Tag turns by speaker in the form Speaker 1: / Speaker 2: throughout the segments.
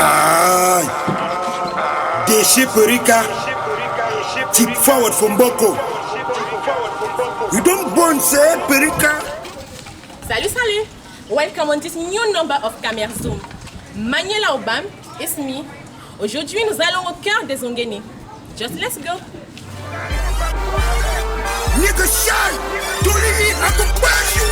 Speaker 1: Aye. Deshe Perika. Tip forward from Boko. You don't burn, say, Perika.
Speaker 2: Salut. Welcome on this new number of Camera Zoom. Maniela Obam, it's me. Aujourd'hui, nous allons au cœur des Ongene. Just let's go.
Speaker 1: Nigga shy. Don't leave me. I go bash you.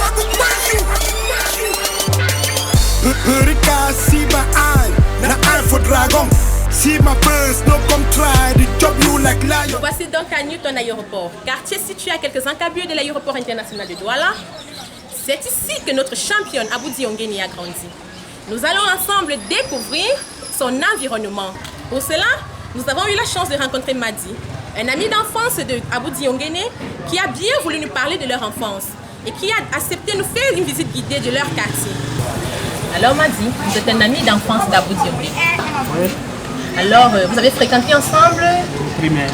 Speaker 1: Perika, see my eye. Na eye for dragon. See my first, no come try. The job you like lion.
Speaker 2: Voici donc à Newton Aéroport, quartier situé à quelques encablures de l'aéroport international de Douala. C'est ici que notre championne Aboudi Ongene a grandi. Nous allons ensemble découvrir son environnement. Pour cela, nous avons eu la chance de rencontrer Madi, un ami d'enfance de Aboudi Ongene qui a bien voulu nous parler de leur enfance et qui a accepté de nous faire une visite guidée de leur quartier. Alors Madi, vous êtes un ami d'enfance d'Aboudi Ongene.
Speaker 3: Oui.
Speaker 2: Alors, vous avez fréquenté ensemble?
Speaker 3: Primaire.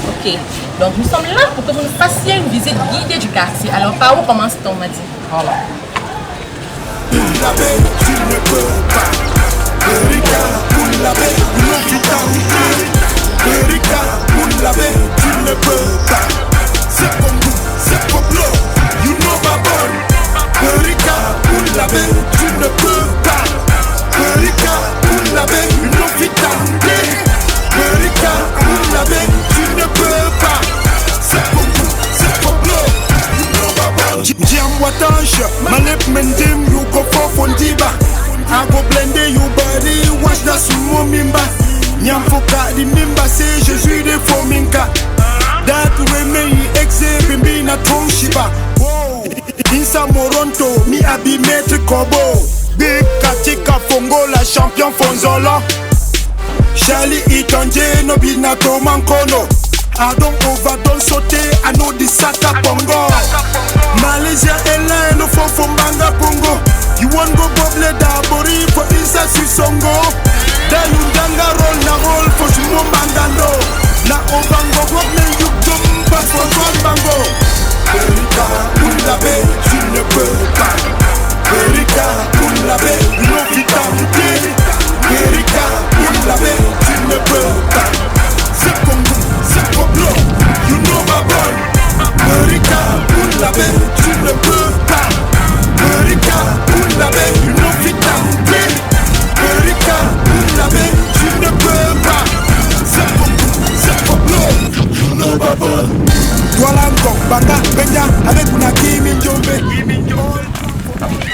Speaker 2: Ok, donc nous sommes là pour que vous nous fassiez une visite guidée du quartier. Alors, par où commence-t-on, Madi?
Speaker 3: Voilà.
Speaker 1: Tu ne peux pas. Perika, tu ne peux pas. C'est comme nous, c'est comme l'eau. You know my body. Perika, tu ne peux pas. Perika, you know vitamine. Perika, tu ne peux pas. C'est comme nous, c'est comme l'eau. You know my body. Jam watange, malep mendem, you go for fondiba. I go blend you body, watch that sumo mimba. Nyam foka di mimba, say je suis de fominka. That way me exe bimbi na tonshiba. Insa Moronto, mi abi maître Kobo. Big Katika Fongo, la champion Fonzola. Charlie Itonje, no binato mankono. I don't overdose sauté, I know the Sata Pongo. Malaysia airline, no for Banga Pongo. You want go bobble da bori for Insa Sisongo. Da Yundanga roll na roll for Sumo Bangando. Na Obango bobble you jump back for God Bango. Perika, tu ne peux pas. Perika, no vitamine. Perika, tu ne peux pas. C'est comme nous, c'est comme l'eau. You know my boy. Perika, tu ne peux pas. Perika, you know vitamine. Perika, tu ne peux pas. C'est comme nous, c'est comme l'eau. You know my boy. Banga, Benya, avec una Kimi Njombe.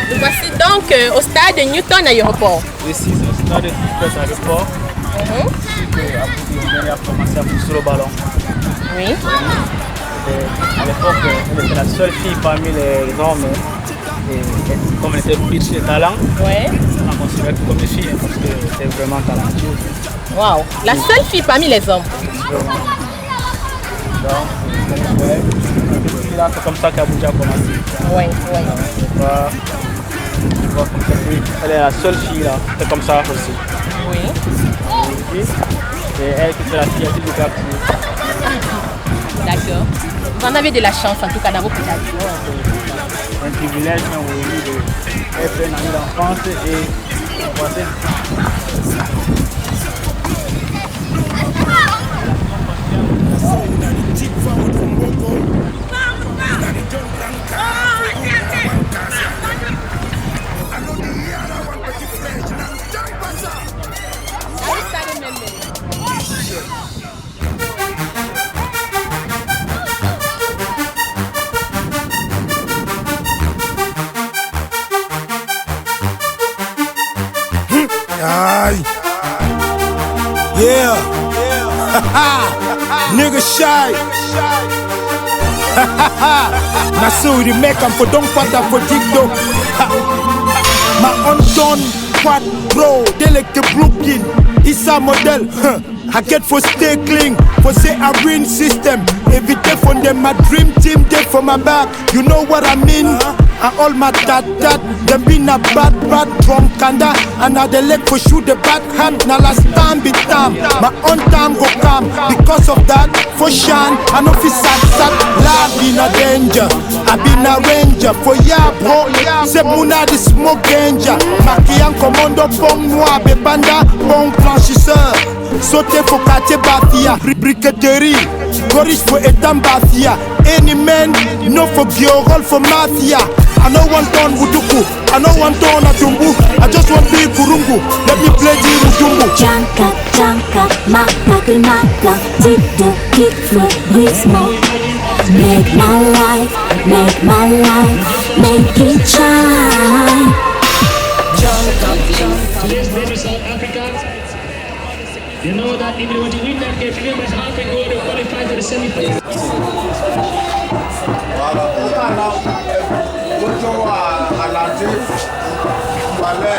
Speaker 2: Nous voici donc au stade de Newton Aéroport.
Speaker 3: Ici, c'est le stade de Newton Aéroport. Ici que Aboudi Ongene a commencé à pousser le ballon.
Speaker 2: Oui.
Speaker 3: Et à l'époque, elle était la seule fille parmi les hommes. Et comme elle était riche de talent,
Speaker 2: Ouais.
Speaker 3: on la considérait comme une fille parce qu'elle était vraiment talentueuse.
Speaker 2: Waouh. La seule fille parmi les hommes.
Speaker 3: Donc, c'est comme ça qu'Aboudi a commencé.
Speaker 2: Oui.
Speaker 3: Elle est la seule fille là, c'est comme ça aussi.
Speaker 2: Oui.
Speaker 3: C'est elle qui fait la fierté du quartier.
Speaker 2: D'accord. Vous en avez de la chance en tout cas dans vos quartiers.
Speaker 3: C'est un privilège aujourd'hui d'être un ami d'enfance et de passer.
Speaker 1: Aye. Yeah. Nigga shy. Na so we make am for don't pata for TikTok. Ma Anton Quad Bro, Deleke Brooklyn, Issa model. I get for stay clean, for say I win system. Éviter from them, my dream team dead for my back. You know what I mean? And all my tat, them been a bad from Kanda. And now they leg for shoot the bad hand. Now last time be time, my own time go come. Because of that, for Shan, I know fi sat, life in a danger. I be na ranger. For ya bro, c'est Mouna de smoke ganja. Marqué en commando, bon noir, bébanda, bon blanchisseur. Sauter pour quartier Bafia, briqueterie. Corrige for etam Bafia. Any man, no for Giorol for mafia. I know one ton Butuku, I know one ton Atumbu. I just want to be Kurungu, let me play the Rutumbu.
Speaker 4: Janka, janka, maka, naka, dito, kick, flip, ritmo. Make my life, make it shine.
Speaker 5: Yes, baby, South Africa. You know that even when you win that game, if you win South Africa, you qualify to the semi-finals.
Speaker 6: Voilà, à l'entrée, voilà.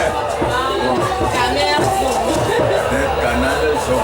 Speaker 2: Canal
Speaker 6: Son.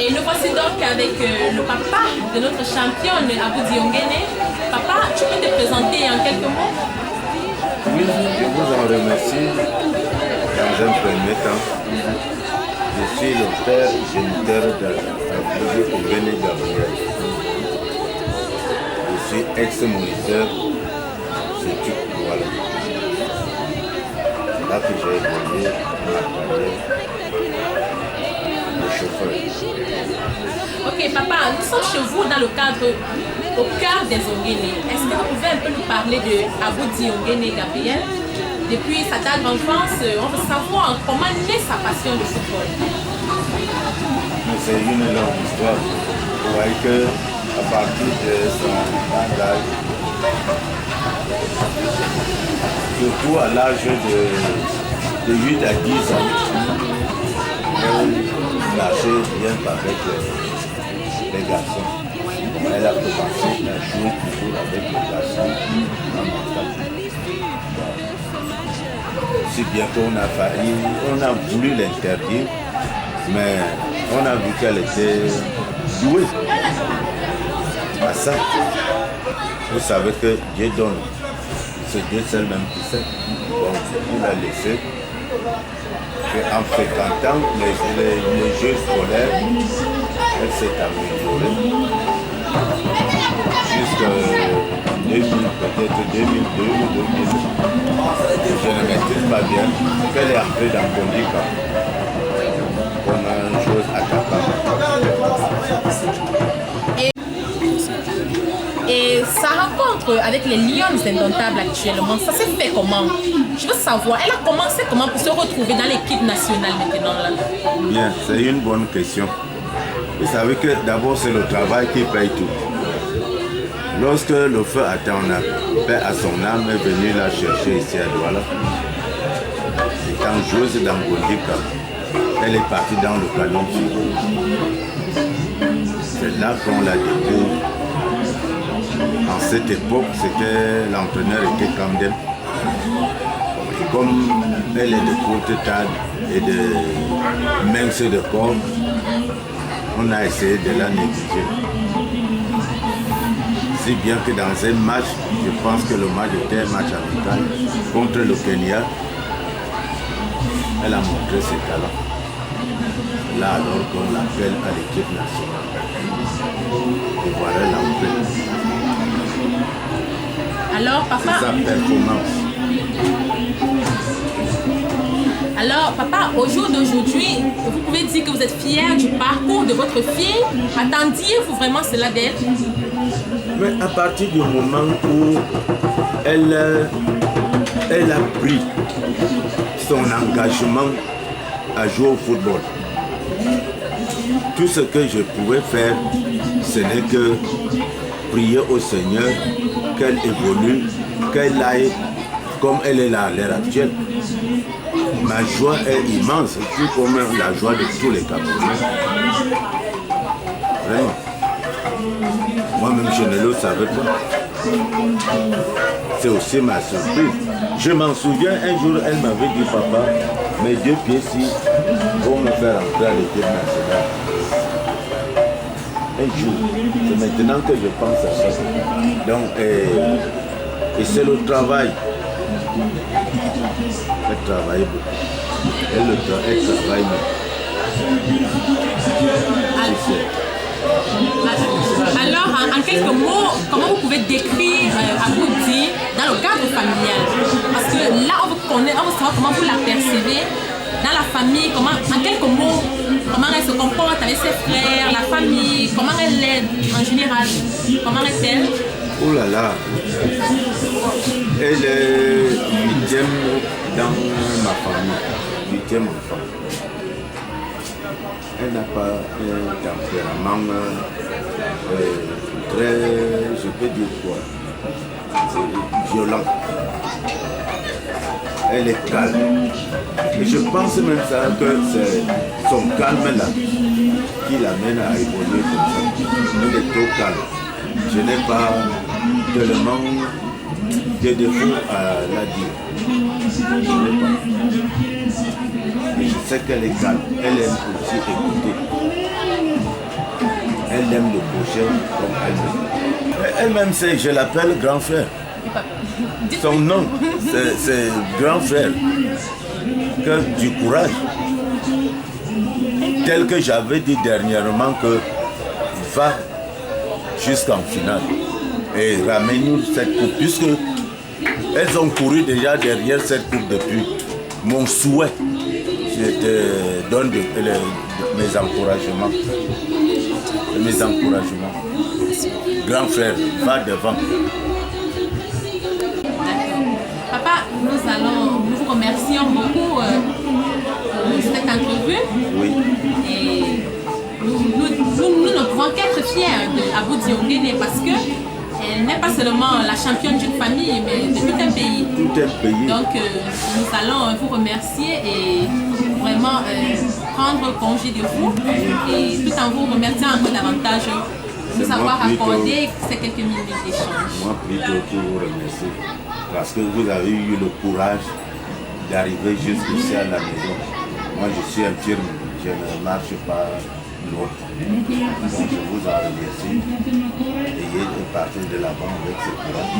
Speaker 2: Et nous voici donc avec le papa de notre championne Aboudi Ongene. Papa, tu peux te présenter en quelques mots?
Speaker 6: Oui, je vous en remercie dans un premier temps. Je suis l'auteur géniteur d'Aboudi Ongene Gabriel. Je suis ex-moniteur chez TUC Douala. C'est là que j'ai évolué ma carrière de chauffeur.
Speaker 2: Ok papa, nous sommes chez vous dans le cadre, au cœur des Ongene. Est-ce que vous pouvez un peu nous parler de Aboudi Ongene Gabriel? Depuis sa tendre enfance, on veut savoir comment naît sa passion de football.
Speaker 6: C'est une longue histoire. Vous voyez qu'à partir de son grand âge, surtout à l'âge de 8 à 10 ans, elle marchait bien avec les garçons. Elle a commencé à jouer toujours avec les garçons en mental. Si bien qu'on a failli, on a voulu l'interdire, mais on a vu qu'elle était douée à ça. Vous savez que Dieu donne, c'est Dieu seul même qui sait. Donc il a laissé qu'en fréquentant les jeux scolaires, elle s'est améliorée jusqu'à 2000, peut-être 2002 ou 2000. Je ne maîtrise pas bien qu'elle est entrée dans Kondika comme une chose attaquante.
Speaker 2: Et sa rencontre avec les Lions Indomptables actuellement, ça s'est fait comment? Je veux savoir, elle a commencé comment pour se retrouver dans l'équipe nationale maintenant là?
Speaker 6: Bien, c'est une bonne question. Vous savez que d'abord c'est le travail qui paye tout. Lorsque le feu Atana, paix à son âme, est venu la chercher ici à Douala, étant joueuse dans Gondika, elle est partie dans le canon. C'est là qu'on la découvre. En cette époque, l'entraîneur était Camden. Et comme elle est de courte taille et de mince de corps, on a essayé de la négliger. Si bien que dans un match, je pense que le match était un match amical contre le Kenya, elle a montré ses talents. Là alors qu'on l'appelle à l'équipe nationale. Et voilà l'entrée.
Speaker 2: Alors papa,
Speaker 6: sa performance.
Speaker 2: Alors papa, au jour d'aujourd'hui, vous pouvez dire que vous êtes fier du parcours de votre fille. Attendiez-vous vraiment cela d'elle?
Speaker 6: Mais à partir du moment où elle a pris son engagement à jouer au football, tout ce que je pouvais faire, ce n'est que prier au Seigneur qu'elle évolue, qu'elle aille comme elle est là à l'heure actuelle. Ma joie est immense, tout comme la joie de tous les Camerounais. Vraiment. Moi-même, je ne le savais pas. C'est aussi ma surprise. Je m'en souviens, un jour, elle m'avait dit, papa, mes 2 pieds-ci vont me faire entrer à l'équipe nationale. Un jour, c'est maintenant que je pense à ça. Donc, et c'est le travail. Elle travaille beaucoup. Elle travaille
Speaker 2: Alors, en quelques mots, comment vous pouvez décrire Aboudi dans le cadre familial? Parce que là, on veut savoir comment vous la percevez dans la famille, en quelques mots, comment elle se comporte avec ses frères, la famille, comment elle l'aide en général, comment est-elle?
Speaker 6: Oh là là, elle est 8e dans ma famille, 8e enfant. Elle n'a pas un tempérament très, je peux dire quoi, violent. Elle est calme. Et je pense même ça que c'est son calme là qui l'amène à évoluer comme ça. Elle est trop calme. Je n'ai pas tellement de défauts à la dire. Je n'ai pas. Mais je sais qu'elle est calme. Elle aime aussi écouter. Elle aime le prochain comme elle-même. Elle-même sait, je l'appelle grand frère. Son nom, c'est grand frère. Que du courage. Tel que j'avais dit dernièrement que va jusqu'en finale et ramène-nous cette coupe, puisque elles ont couru déjà derrière cette coupe depuis. Mon souhait, je te donne mes encouragements. Mes encouragements. Grand frère, va devant.
Speaker 2: Papa, nous vous remercions beaucoup pour cette entrevue.
Speaker 6: Oui.
Speaker 2: Et nous ne pouvons qu'être fiers d'Aboudi Ongene parce qu'elle n'est pas seulement la championne d'une famille, mais de tout un pays.
Speaker 6: Tout un pays.
Speaker 2: Donc nous allons vous remercier et vraiment prendre congé de vous et tout en vous remerciant encore davantage de nous avoir accordé ces quelques minutes d'échange.
Speaker 6: Moi plutôt que vous remercier parce que vous avez eu le courage d'arriver jusqu'ici à la maison. Moi je suis infirme, je ne marche pas loin. Donc je vous en remercie. Ayez de partir de l'avant avec ce courage.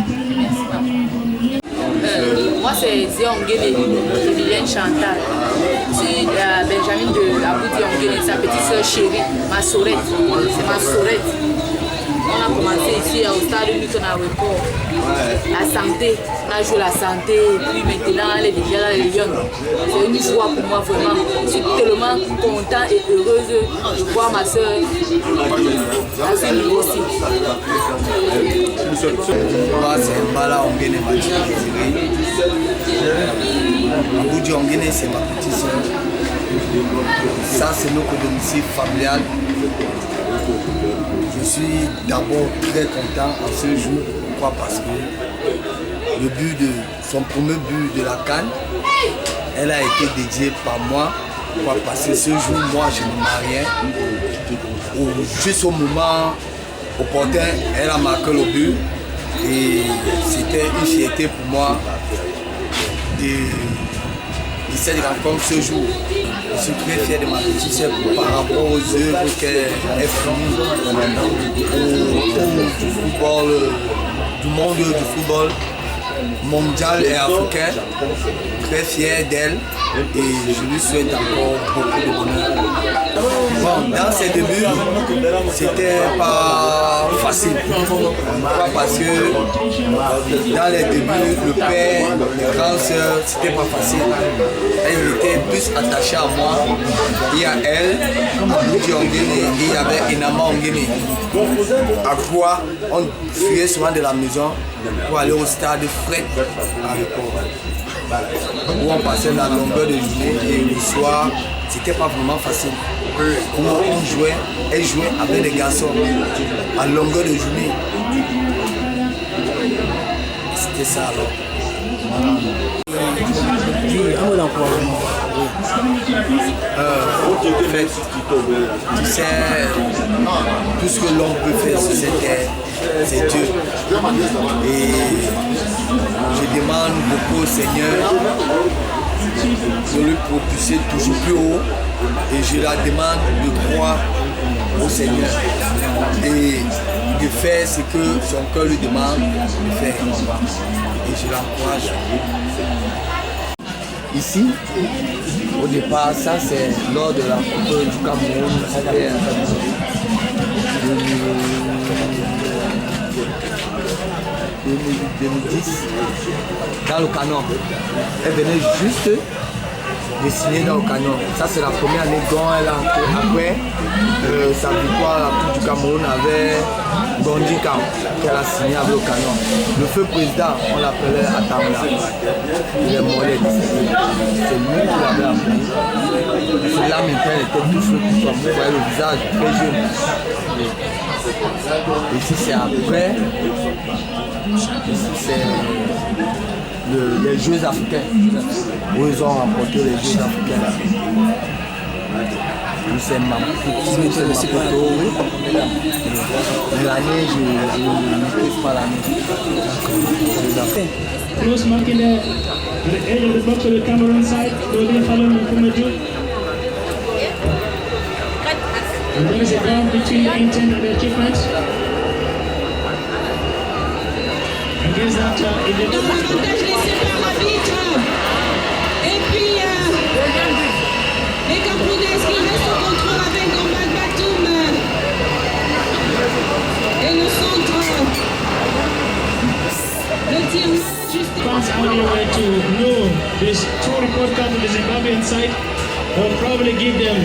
Speaker 7: Moi c'est Zia Ongene, je deviens Chantal. Je suis Benjamin de Aboudi Ongene, sa petite soeur chérie, ma sorette. C'est ma sorette. On a commencé ici au stade Newton à Report. La santé, on a joué la santé, et puis maintenant elle est déjà dans les Lions. C'est une joie pour moi vraiment. Je suis tellement content et heureuse de voir ma soeur à ce niveau aussi.
Speaker 8: Moi c'est Mbala Ongene Mathieu. Aboudi Ongene c'est ma petite soeur. Ça c'est notre domicile familial. Je suis d'abord très content en ce jour. Pourquoi? Parce que son premier but de la CAN, elle a été dédiée par moi. Pourquoi? Parce que ce jour, moi, je ne mariais. Juste au moment opportun, elle a marqué le but. Et c'était une fierté pour moi de cette rencontre ce jour. Je suis très fier de ma petite sœur par rapport aux œuvres qu'elle fournit du football, du monde du football mondial et africain. Très fier d'elle et je lui souhaite encore beaucoup de bonheur. Bon, dans ses débuts, c'était pas facile. Pourquoi? Parce que dans les débuts, le père, les grandes sœurs, c'était pas facile. Elle était plus attachée à moi. Il y a elle, Aboudi Ongene, et il y avait Inama Ongene. À quoi on fuyait souvent de la maison pour aller au stade Fred à Report, où on passait la longueur de journée et le soir, c'était pas vraiment facile. Où on jouait, elle jouait avec des garçons à longueur de journée. C'était ça alors.
Speaker 3: Un mot d'encouragement.
Speaker 8: En fait, tu sais, tout ce que l'homme peut faire sur cette terre, c'est Dieu. Et je demande beaucoup au Seigneur de le propulser toujours plus haut. Et je la demande de croire au Seigneur et de faire ce que son cœur lui demande de faire. Et je l'encourage. Ici, au départ, ça c'est lors de la Coupe du Cameroun, c'était 2010, dans le canon. Elle venait juste de signer dans le canon. Ça c'est la première année dont elle a entré. Après sa victoire à la Coupe du Cameroun avec Gondika qu'elle a signé avec le canon. Le feu président, on l'appelait Atamla. Il est mort, c'est lui qui l'avait appelé. C'est là maintenant elle était tout feu tout comme vous voyez le visage très jeune. Ici c'est après. Ici c'est les Jeux africains, où ils ont remporté les Jeux africains. C'est ma petite photo. L'année, je ne maîtrise pas l'année.
Speaker 5: Close marking the edge of the box of the Cameroon side. Dodi Falon Mukumeju. And there is a gap between the intent and the achievements. Against that,
Speaker 9: L'avantage laissé par l'arbitre. Et puis, les Camerounaises qui restent au contrôle avec Gombal Batum. Et le centre. Le tir juste.
Speaker 5: fans out here were to know this true report card from the Zimbabwean side, will probably give them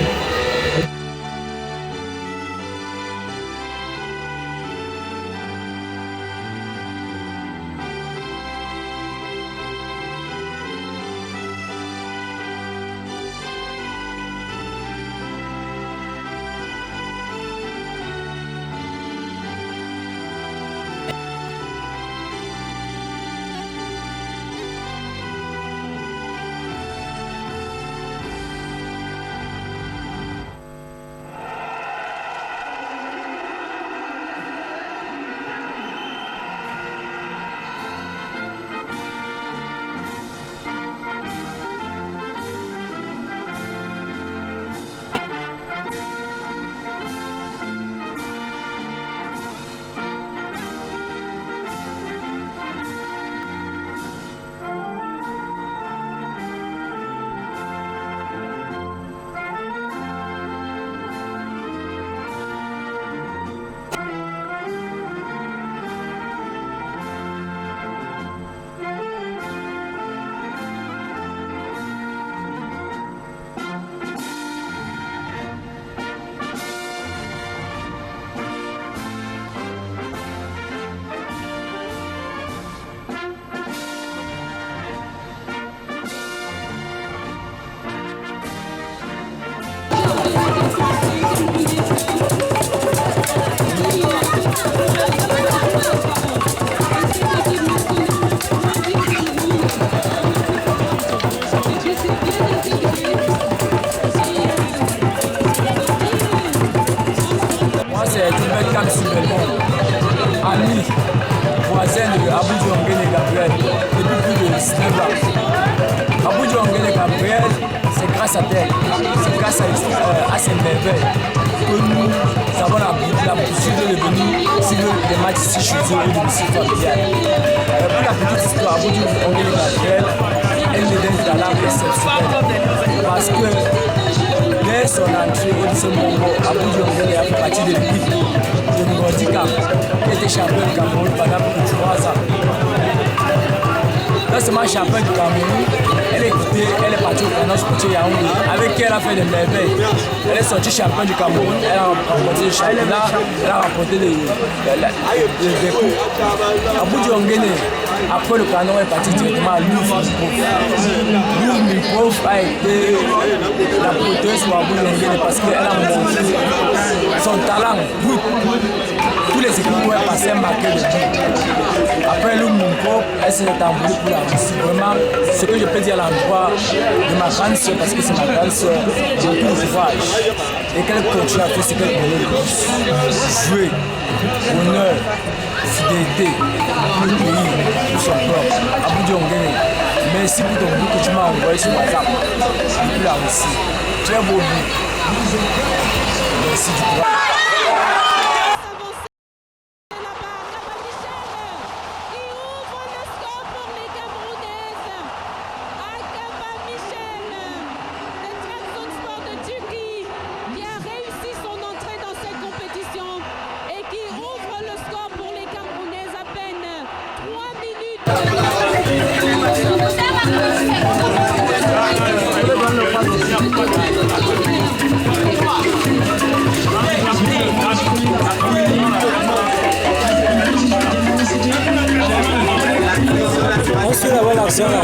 Speaker 10: ami, voisin de Aboudji Ongene Gabriel depuis plus de 19 ans. Aboudji Ongene Gabriel, c'est grâce à elle, c'est grâce à ses merveilles que nous avons la possibilité de venir suivre les matchs ici chez eux et de nous suivre familial. Pour la petite histoire, Aboudji Ongene Gabriel, elle est d'un talent exceptionnel parce que dès son entrée au lycée Mongo, Aboudji Ongene a fait partie de l'équipe de Ngondika qui était champion du Cameroun pendant plus de 3 ans. Dans ce match champion du Cameroun, elle est partie au Canon Sportif Yaoundé avec qui elle a fait des merveilles. Elle est sortie champion du Cameroun, elle a remporté le championnat, elle a remporté les coupes. Aboudji Ongene, après le Canon, est parti directement à Louvre Milprof a été la protéine sur Aboudji Ongene parce qu'elle a montré son talent brut. Tous les ces équipes pouvaient passer un marqué de but. Après le Munko, elle s'est envolée pour la Russie. Vraiment, ce que je peux dire à l'endroit de ma grande soeur, parce que c'est ma grande soeur, j'ai beaucoup de courage. Et qu'elle continue à faire ce qu'elle connaît le plus. Jouer, honneur, fidélité, pour le pays, pour son peuple. Aboudi Ongene, merci pour ton but que tu m'as envoyé sur WhatsApp depuis la Russie. Très beau but. Merci du courage.
Speaker 11: On suit la bonne action là.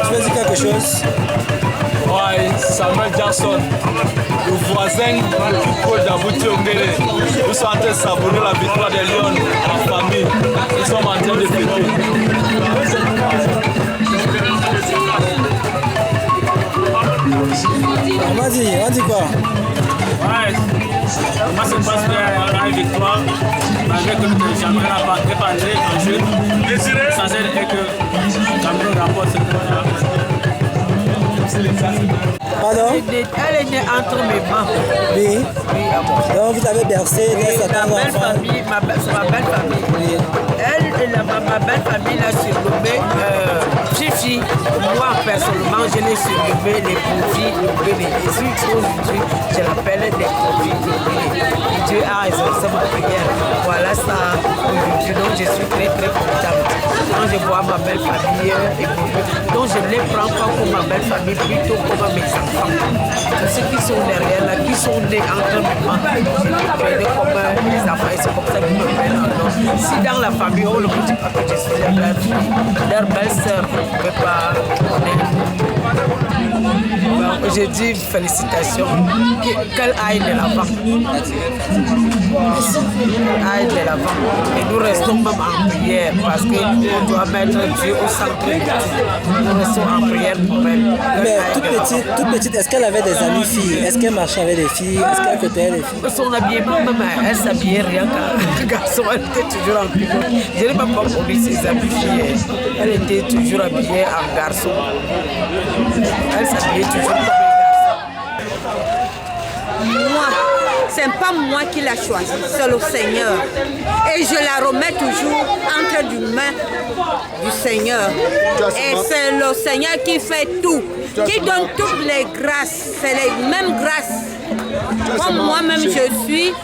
Speaker 11: Tu veux dire quelque chose?
Speaker 10: Ouais, Samuel Jackson, le voisin du coach d'Abouti Ongene. Nous sommes en train de savourer la victoire des Lions en famille. Nous sommes en train de fêter.
Speaker 11: On dit quoi?
Speaker 3: Ouais, moi c'est parce qu'il y a une victoire, malgré que le championnat n'a pas dépendé en jeu. Ça et que Cameroun remporte ce point-là.
Speaker 11: Pardon?
Speaker 12: Elle est née entre mes mains.
Speaker 11: Oui.
Speaker 12: Oui, à moi.
Speaker 11: Donc vous avez bercé
Speaker 12: Oui,
Speaker 11: certains
Speaker 12: ma belle
Speaker 11: enfants.
Speaker 12: famille, c'est ma belle famille.
Speaker 11: Oui.
Speaker 12: Ma belle famille l'a surnommée Fifi. Moi, personnellement, je l'ai surnommé les profits Ongene. Et aujourd'hui, je l'appelle des profits Ongene. Et Dieu a raison, c'est ma prière. Voilà ça aujourd'hui. Donc, je suis très, très contente. Quand je vois ma belle famille évoluer, donc je ne les prends pas comme ma belle famille, plutôt comme mes enfants. Tous ceux qui sont derrière là, qui sont nés entre mes mains, je les prends comme mes enfants. Et c'est comme ça qu'ils me prennent en nom. Si dans la famille, on ne me dit pas que je suis leur belle fille, leur belle sœur, on ne peut pas connaître. Donc, je dis félicitations, qu'elle aille de l'avant. Aille de l'avant. Et nous restons même en prière parce qu'on doit mettre Dieu au centre de tout. Nous restons en prière pour elle.
Speaker 11: Mais toute petite, est-ce qu'elle avait des amies filles? Est-ce qu'elle marchait avec des filles? Est-ce qu'elle côtoyait des filles?
Speaker 12: Son habillement, même elle s'habillait rien qu'un garçon, elle était toujours en pilote. Je n'ai pas connu ses amies filles. Elle était toujours habillée en garçon. Elle s'habillait toujours comme un garçon.
Speaker 13: Moi, c'est pas moi qui l'ai choisi, c'est le Seigneur. Et je la remets toujours entre les mains du Seigneur. Et c'est le Seigneur qui fait tout, qui donne toutes les grâces. C'est les mêmes grâces. Comme moi-même, je suis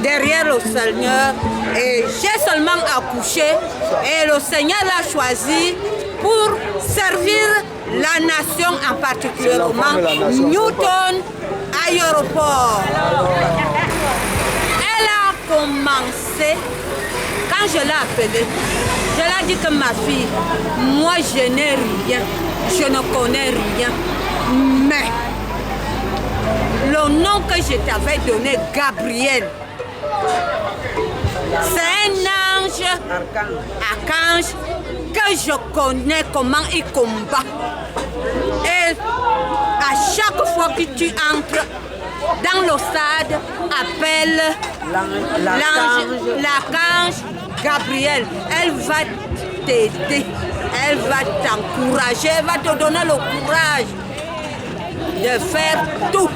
Speaker 13: derrière le Seigneur et j'ai seulement accouché et le Seigneur l'a choisi pour servir la nation en particulièrement Newton Aéroport. Elle a commencé, quand je l'ai appelée, je lui ai dit que ma fille, moi je n'ai rien, je ne connais rien, mais le nom que je t'avais donné, Gabriel, c'est un ange, archange, que je connais comment il combat. Et à chaque fois si tu entres dans le stade, appelle l'archange Gabriel. Elle va t'aider, elle va t'encourager, elle va te donner le courage de faire tout.